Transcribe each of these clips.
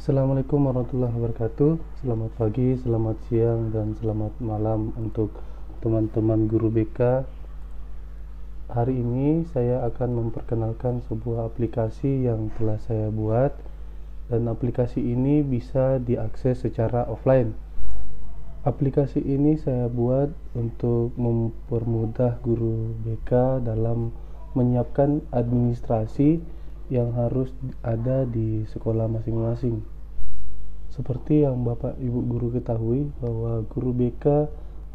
Assalamualaikum warahmatullahi wabarakatuh. Selamat pagi, selamat siang, dan selamat malam untuk teman-teman guru BK. Hari ini saya akan memperkenalkan sebuah aplikasi yang telah saya buat, dan aplikasi ini bisa diakses secara offline. Aplikasi ini saya buat untuk mempermudah guru BK dalam menyiapkan administrasi yang harus ada di sekolah masing-masing. Seperti yang Bapak Ibu guru ketahui bahwa guru BK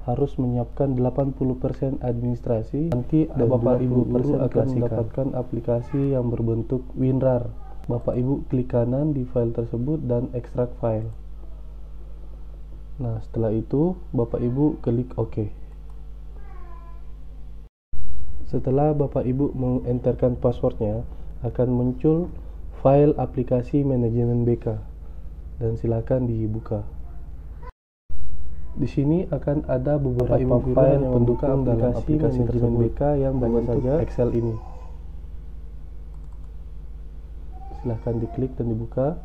harus menyiapkan 80% administrasi. Nanti Bapak Ibu guru akan mendapatkan aplikasi yang berbentuk WinRAR. Bapak Ibu klik kanan di file tersebut dan ekstrak file. Nah, setelah itu Bapak Ibu klik OK. Setelah Bapak Ibu mengenterkan passwordnya, akan muncul file aplikasi manajemen BK, dan silakan dibuka. Di sini akan ada beberapa file yang mendukung dalam aplikasi manajemen BK yang berbentuk Excel ini. Silahkan diklik dan dibuka.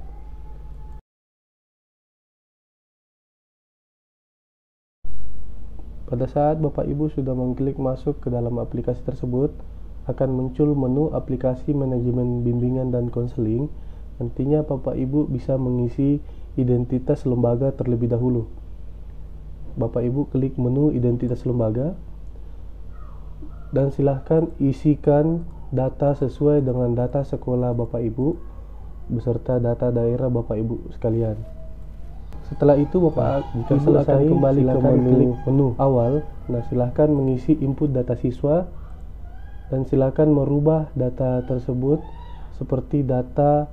Pada saat Bapak Ibu sudah mengklik masuk ke dalam aplikasi tersebut, akan muncul menu aplikasi manajemen bimbingan dan konseling. Nantinya Bapak Ibu bisa mengisi identitas lembaga terlebih dahulu. Bapak Ibu klik menu identitas lembaga dan silahkan isikan data sesuai dengan data sekolah Bapak Ibu beserta data daerah Bapak Ibu sekalian. Setelah itu jika selesai, kembali ke menu awal. Nah, silahkan mengisi input data siswa dan silakan merubah data tersebut seperti data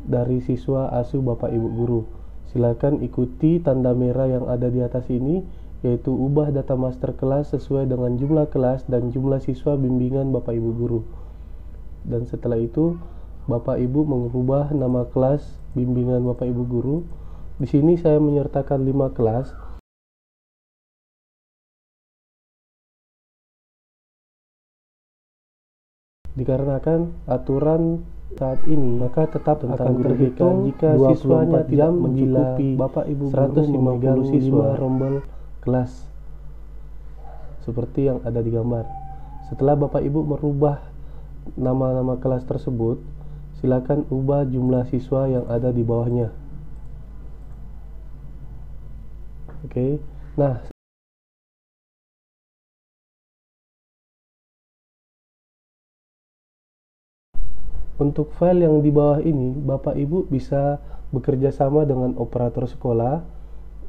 dari siswa asuh Bapak Ibu guru. Silakan ikuti tanda merah yang ada di atas ini, yaitu ubah data master kelas sesuai dengan jumlah kelas dan jumlah siswa bimbingan Bapak Ibu guru. Dan setelah itu Bapak Ibu mengubah nama kelas bimbingan Bapak Ibu guru. Di sini saya menyertakan 5 kelas. Dikarenakan aturan saat ini, maka tetap akan terhitung jika siswanya tidak mencukupi Bapak Ibu 150 siswa rombel kelas seperti yang ada di gambar. Setelah Bapak Ibu merubah nama-nama kelas tersebut, silakan ubah jumlah siswa yang ada di bawahnya. Oke. Nah, untuk file yang di bawah ini, Bapak Ibu bisa bekerja sama dengan operator sekolah,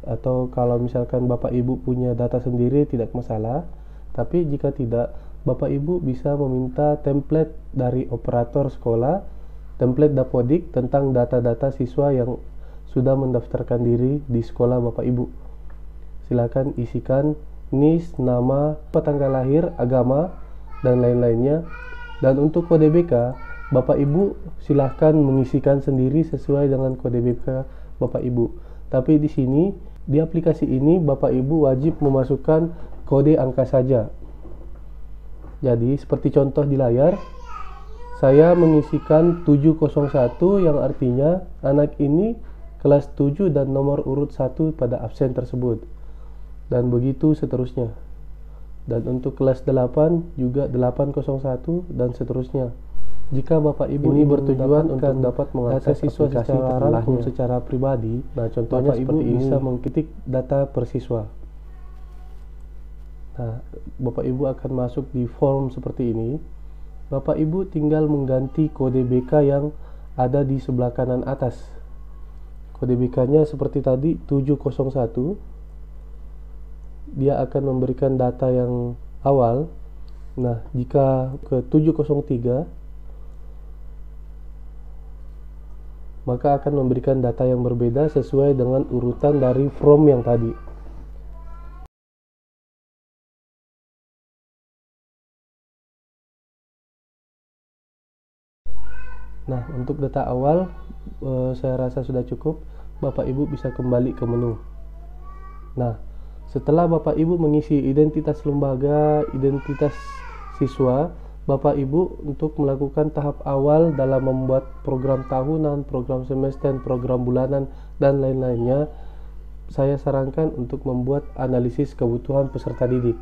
atau kalau misalkan Bapak Ibu punya data sendiri tidak masalah. Tapi jika tidak, Bapak Ibu bisa meminta template dari operator sekolah, template Dapodik tentang data-data siswa yang sudah mendaftarkan diri di sekolah Bapak Ibu. Silakan isikan NIS, nama, tanggal lahir, agama, dan lain-lainnya. Dan untuk kode BK, Bapak Ibu silahkan mengisikan sendiri sesuai dengan kode BK Bapak Ibu. Tapi di sini, di aplikasi ini Bapak Ibu wajib memasukkan kode angka saja. Jadi seperti contoh di layar, saya mengisikan 701 yang artinya anak ini kelas 7 dan nomor urut 1 pada absen tersebut. Dan begitu seterusnya. Dan untuk kelas 8 juga 801 dan seterusnya. Jika Bapak Ibu ini bertujuan untuk dapat mengakses siswa secara pribadi, nah contohnya Bapak Ibu bisa mengketik data per siswa. Nah, Bapak Ibu akan masuk di form seperti ini. Bapak Ibu tinggal mengganti kode BK yang ada di sebelah kanan atas. Kode BK-nya seperti tadi 701. Dia akan memberikan data yang awal. Nah, jika ke 703, maka akan memberikan data yang berbeda sesuai dengan urutan dari from yang tadi. Nah, untuk data awal saya rasa sudah cukup. Bapak Ibu bisa kembali ke menu. Nah, setelah Bapak Ibu mengisi identitas lembaga, identitas siswa, Bapak Ibu untuk melakukan tahap awal dalam membuat program tahunan, program semester, program bulanan, dan lain-lainnya, saya sarankan untuk membuat analisis kebutuhan peserta didik.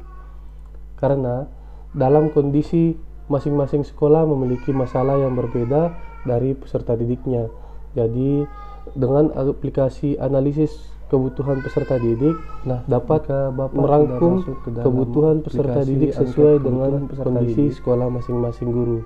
Karena dalam kondisi masing-masing sekolah memiliki masalah yang berbeda dari peserta didiknya. Jadi dengan aplikasi analisis kebutuhan peserta didik, dapat merangkum kebutuhan peserta didik sesuai dengan kondisi sekolah masing-masing guru.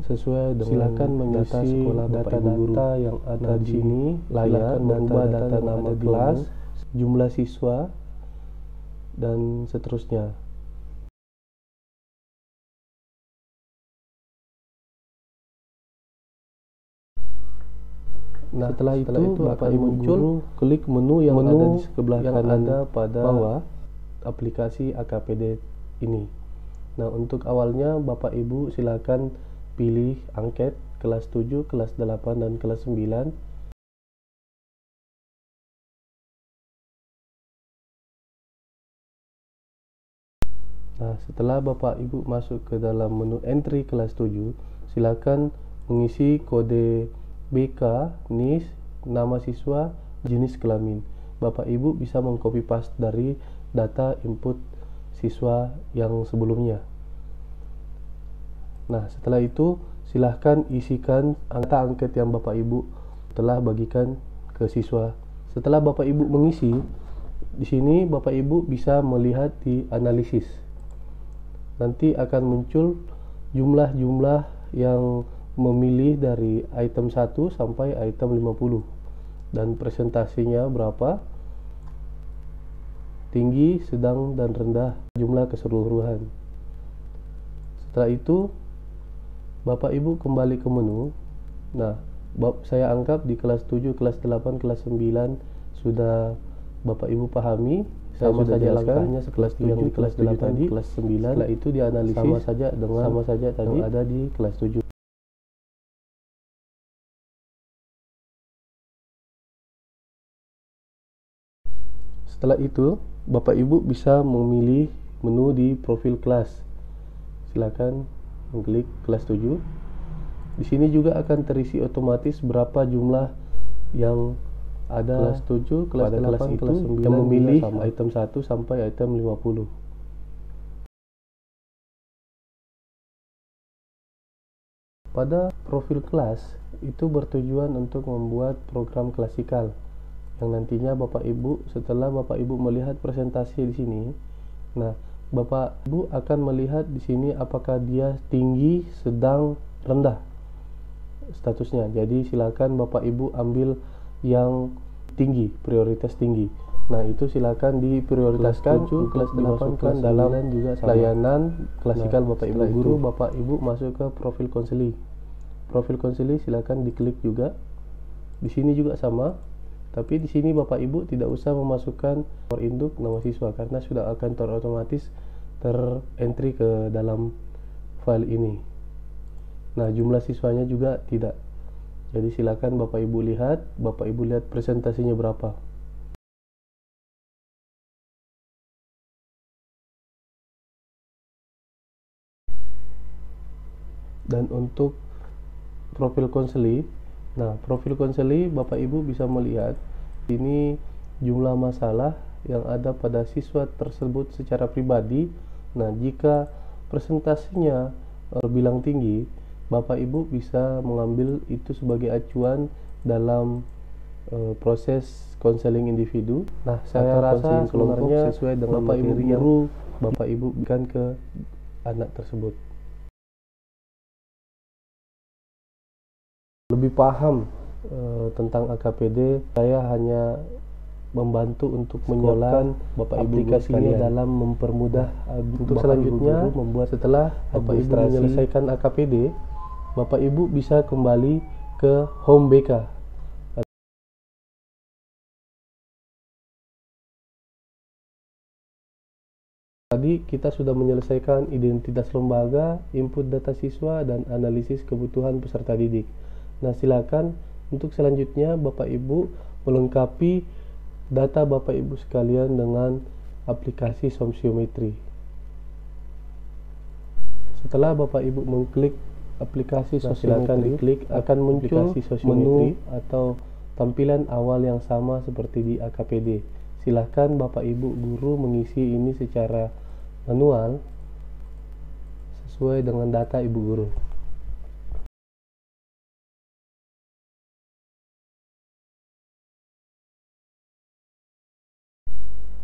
Sesuai dengan silakan mengisi data-data yang ada di sini, layar, mengubah data nama kelas, jumlah siswa, dan seterusnya. Nah, setelah itu Bapak Ibu guru klik menu yang ada di sebelah kanan pada bawah aplikasi AKPD ini. Nah, untuk awalnya Bapak Ibu silakan pilih angket kelas 7, kelas 8, dan kelas 9. Nah, setelah Bapak Ibu masuk ke dalam menu entry kelas 7, silakan mengisi kode BK, NIS, nama siswa, jenis kelamin. Bapak Ibu bisa mengcopy paste dari data input siswa yang sebelumnya. Nah, setelah itu silahkan isikan angka angket yang Bapak Ibu telah bagikan ke siswa. Setelah Bapak Ibu mengisi, di sini Bapak Ibu bisa melihat di analisis. Nanti akan muncul jumlah-jumlah yang memilih dari item 1 sampai item 50 dan presentasinya berapa, tinggi, sedang, dan rendah, jumlah keseluruhan. Setelah itu Bapak Ibu kembali ke menu. Nah, saya anggap di kelas 7, kelas 8, kelas 9 sudah Bapak Ibu pahami. Saya sama saja langkahnya sekelas 7 di kelas 8 tadi, kelas 9. Setelah itu dianalisis sama saja tadi yang ada di kelas 7. Setelah itu, Bapak Ibu bisa memilih menu di profil kelas. Silakan mengklik kelas 7. Di sini juga akan terisi otomatis berapa jumlah yang ada kelas 7, kelas 8, kelas 9 yang memilih item 1 sampai item 50. Pada profil kelas itu bertujuan untuk membuat program klasikal yang nantinya Bapak Ibu, setelah Bapak Ibu melihat presentasi di sini, nah Bapak Ibu akan melihat di sini apakah dia tinggi, sedang, rendah statusnya. Jadi silakan Bapak Ibu ambil yang tinggi, prioritas tinggi. Nah, itu silakan diprioritaskan kelas 8 kelas dalam juga layanan klasikal. Bapak Ibu guru, Bapak Ibu masuk ke profil konseli. Profil konseli silakan diklik juga. Di sini juga sama. Tapi di sini Bapak Ibu tidak usah memasukkan nomor induk, nama siswa, karena sudah akan terotomatis terentry ke dalam file ini. Nah, jumlah siswanya juga tidak. Jadi silakan Bapak Ibu lihat presentasinya berapa. Dan untuk profil konseli, nah profil konseli Bapak Ibu bisa melihat ini jumlah masalah yang ada pada siswa tersebut secara pribadi. Nah, jika presentasinya terbilang tinggi, Bapak Ibu bisa mengambil itu sebagai acuan dalam proses konseling individu. Nah, saya rasa sebenarnya sesuai dengan Bapak Ibu guru, Bapak Ibu berikan ke anak tersebut. Lebih paham tentang AKPD, saya hanya membantu untuk menyiapkan Bapak Ibu aplikasinya dalam mempermudah untuk selanjutnya membuat. Setelah Bapak Ibu menyelesaikan AKPD, Bapak Ibu bisa kembali ke home BK. Tadi kita sudah menyelesaikan identitas lembaga, input data siswa, dan analisis kebutuhan peserta didik. Nah, silakan untuk selanjutnya Bapak Ibu melengkapi data Bapak Ibu sekalian dengan aplikasi sosiometri. Setelah Bapak Ibu mengklik aplikasi silakan diklik, akan muncul menu atau tampilan awal yang sama seperti di AKPD. Silahkan Bapak Ibu guru mengisi ini secara manual sesuai dengan data Ibu guru.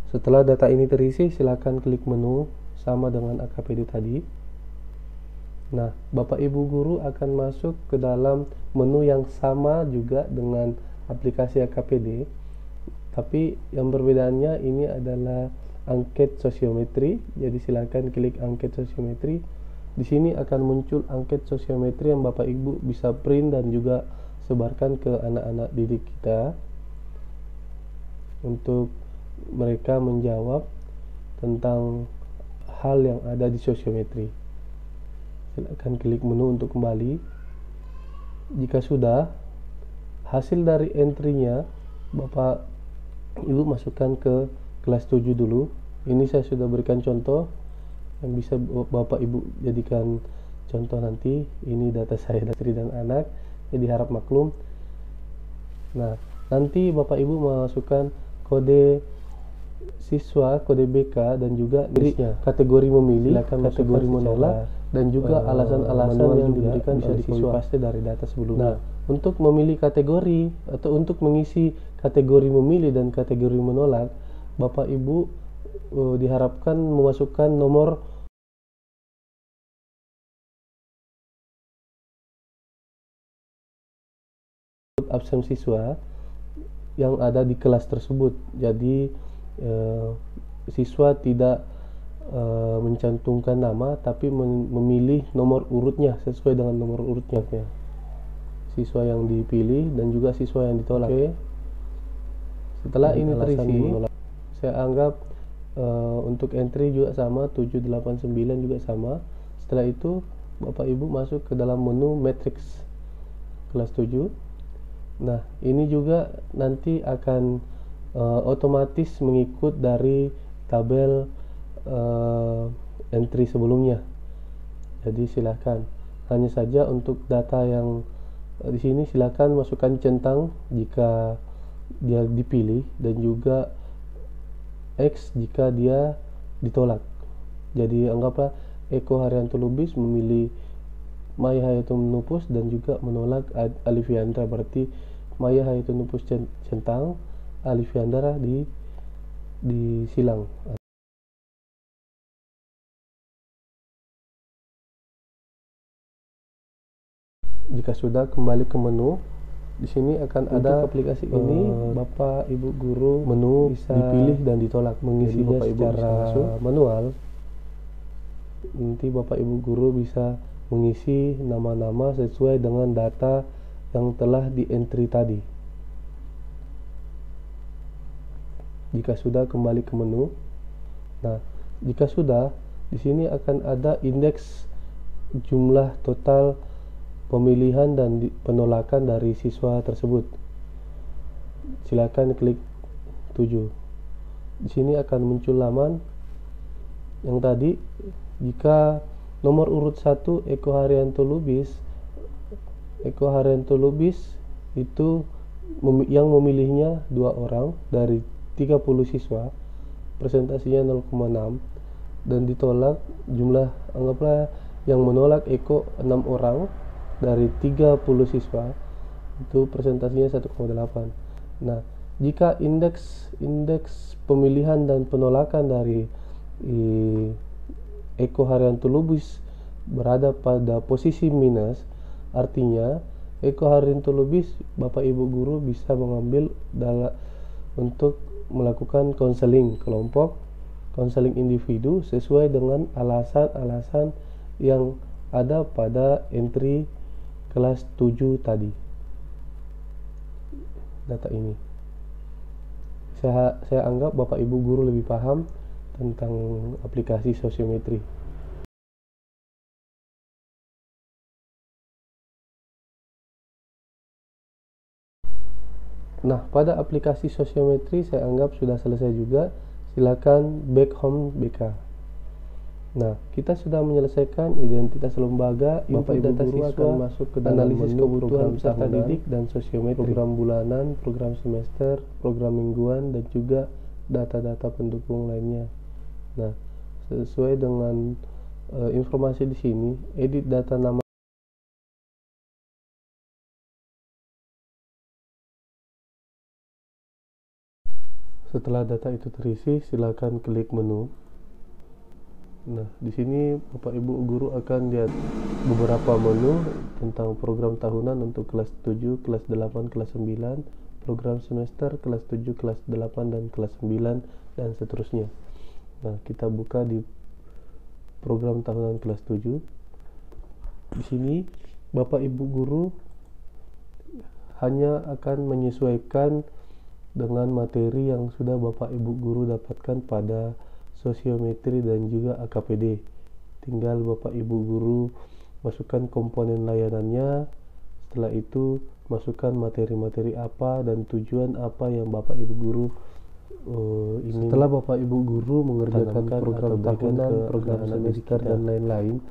Setelah data ini terisi, silakan klik menu sama dengan AKPD tadi. Nah, Bapak Ibu guru akan masuk ke dalam menu yang sama juga dengan aplikasi AKPD, tapi yang perbedaannya ini adalah angket sosiometri. Jadi silakan klik angket sosiometri. Di sini akan muncul angket sosiometri yang Bapak Ibu bisa print dan juga sebarkan ke anak-anak didik kita untuk mereka menjawab tentang hal yang ada di sosiometri. Silakan klik menu untuk kembali. Jika sudah, hasil dari entry-nya Bapak Ibu masukkan ke kelas 7 dulu. Ini saya sudah berikan contoh yang bisa Bapak Ibu jadikan contoh nanti. Ini data saya dari istri dan anak, jadi harap maklum. Nah, nanti Bapak Ibu masukkan kode siswa, kode BK, dan juga kategori memilih, kategori menolak, dan juga alasan-alasan yang diberikan oleh siswa pasti dari data sebelumnya. Nah, untuk memilih kategori atau untuk mengisi kategori memilih dan kategori menolak, Bapak Ibu diharapkan memasukkan nomor absen siswa yang ada di kelas tersebut. Jadi siswa tidak mencantumkan nama, tapi memilih nomor urutnya sesuai dengan nomor urutnya ya. Siswa yang dipilih dan juga siswa yang ditolak. Oke. Setelah ini terisi, saya anggap untuk entry juga sama, 789 juga sama. Setelah itu Bapak Ibu masuk ke dalam menu matrix kelas 7. Nah, ini juga nanti akan otomatis mengikut dari tabel entry sebelumnya. Jadi silakan, hanya saja untuk data yang di sini silakan masukkan centang jika dia dipilih dan juga X jika dia ditolak. Jadi anggaplah Eko Haryanto Lubis memilih Maya Hayatun Nupus dan juga menolak Alifiandra, berarti Maya Hayatun Nupus centang, Alifiandra disilang. Jika sudah, kembali ke menu. Di sini akan ada aplikasi ini. Bapak Ibu guru menu bisa dipilih dan ditolak, mengisinya secara manual. Nanti Bapak Ibu guru bisa mengisi nama-nama sesuai dengan data yang telah di entry tadi. Jika sudah, kembali ke menu. Nah, jika sudah, di sini akan ada indeks jumlah total pemilihan dan penolakan dari siswa tersebut. Silakan klik 7. Di sini akan muncul laman yang tadi. Jika nomor urut 1 Eko Haryanto Lubis itu yang memilihnya 2 orang dari 30 siswa, presentasinya 0,6, dan ditolak jumlah, anggaplah yang menolak Eko 6 orang dari 30 siswa, itu presentasinya 1,8. Nah, jika indeks pemilihan dan penolakan dari Eko Haryanto Lubis berada pada posisi minus, artinya Eko Haryanto Lubis Bapak Ibu guru bisa mengambil untuk melakukan konseling kelompok, konseling individu sesuai dengan alasan-alasan yang ada pada entry kelas 7 tadi. Data ini saya anggap Bapak Ibu guru lebih paham tentang aplikasi sosiometri. Nah, pada aplikasi sosiometri saya anggap sudah selesai juga. Silakan back home BK. Nah, kita sudah menyelesaikan identitas lembaga, input data siswa, akan masuk ke dalam analisis kebutuhan peserta didik dan sosiometri, program bulanan, program semester, program mingguan, dan juga data-data pendukung lainnya. Nah, sesuai dengan informasi di sini, edit data nama. Setelah data itu terisi, silakan klik menu. Nah, di sini Bapak Ibu guru akan lihat beberapa menu tentang program tahunan untuk kelas 7, kelas 8, kelas 9, program semester kelas 7, kelas 8, dan kelas 9, dan seterusnya. Nah, kita buka di program tahunan kelas 7. Di sini Bapak Ibu guru hanya akan menyesuaikan dengan materi yang sudah Bapak Ibu guru dapatkan pada sosiometri dan juga AKPD. Tinggal Bapak Ibu guru masukkan komponen layanannya. Setelah itu masukkan materi-materi apa dan tujuan apa yang Bapak Ibu guru ingin. Setelah Bapak Ibu guru mengerjakan program tahunan, program semester, dan lain-lain,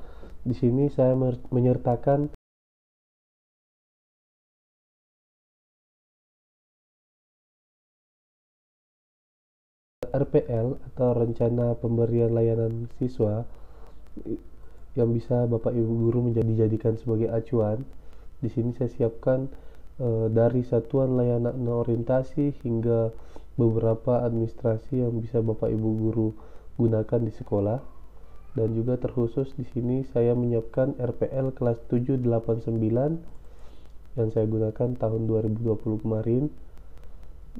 di sini saya menyertakan RPL atau rencana pemberian layanan siswa yang bisa Bapak Ibu guru dijadikan sebagai acuan. Di sini saya siapkan dari satuan layanan orientasi hingga beberapa administrasi yang bisa Bapak Ibu guru gunakan di sekolah. Dan juga terkhusus di sini saya menyiapkan RPL kelas 789 yang saya gunakan tahun 2020 kemarin.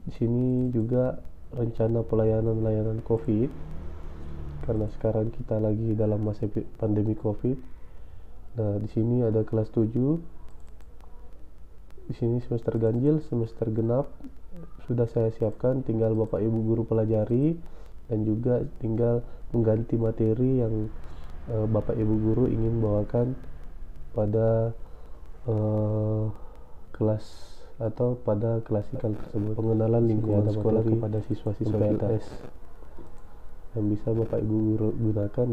Di sini juga rencana pelayanan COVID, karena sekarang kita lagi dalam masa pandemi COVID. Nah, di sini ada kelas 7. Di sini semester ganjil, semester genap sudah saya siapkan, tinggal Bapak Ibu guru pelajari dan juga tinggal mengganti materi yang Bapak Ibu guru ingin bawakan pada kelas atau pada klasikal tersebut. Pengenalan lingkungan sekolah kepada siswa-siswa kita yang bisa Bapak Ibu guru gunakan.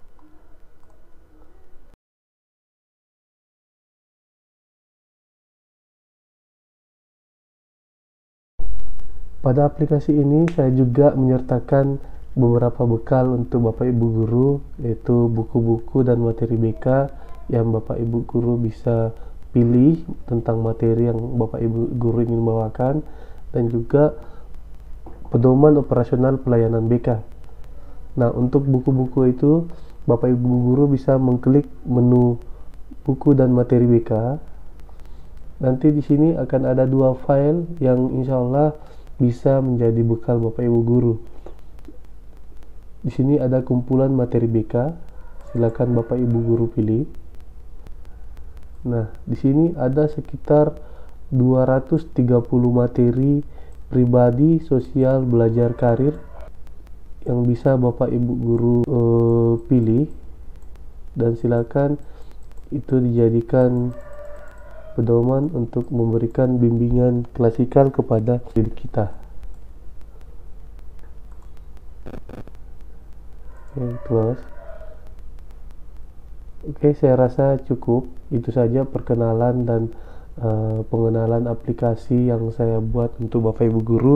Pada aplikasi ini saya juga menyertakan beberapa bekal untuk Bapak Ibu guru, yaitu buku-buku dan materi BK yang Bapak Ibu guru bisa pilih tentang materi yang Bapak Ibu guru ingin bawakan, dan juga pedoman operasional pelayanan BK. Nah, untuk buku-buku itu Bapak Ibu guru bisa mengklik menu buku dan materi BK. Nanti di sini akan ada 2 file yang insya Allah bisa menjadi bekal Bapak Ibu guru. Di sini ada kumpulan materi BK. Silakan Bapak Ibu guru pilih. Nah, di sini ada sekitar 230 materi pribadi, sosial, belajar, karir yang bisa Bapak Ibu guru pilih, dan silakan itu dijadikan pedoman untuk memberikan bimbingan klasikal kepada didik kita. Close. Oke, saya rasa cukup. Itu saja perkenalan dan pengenalan aplikasi yang saya buat untuk Bapak Ibu guru.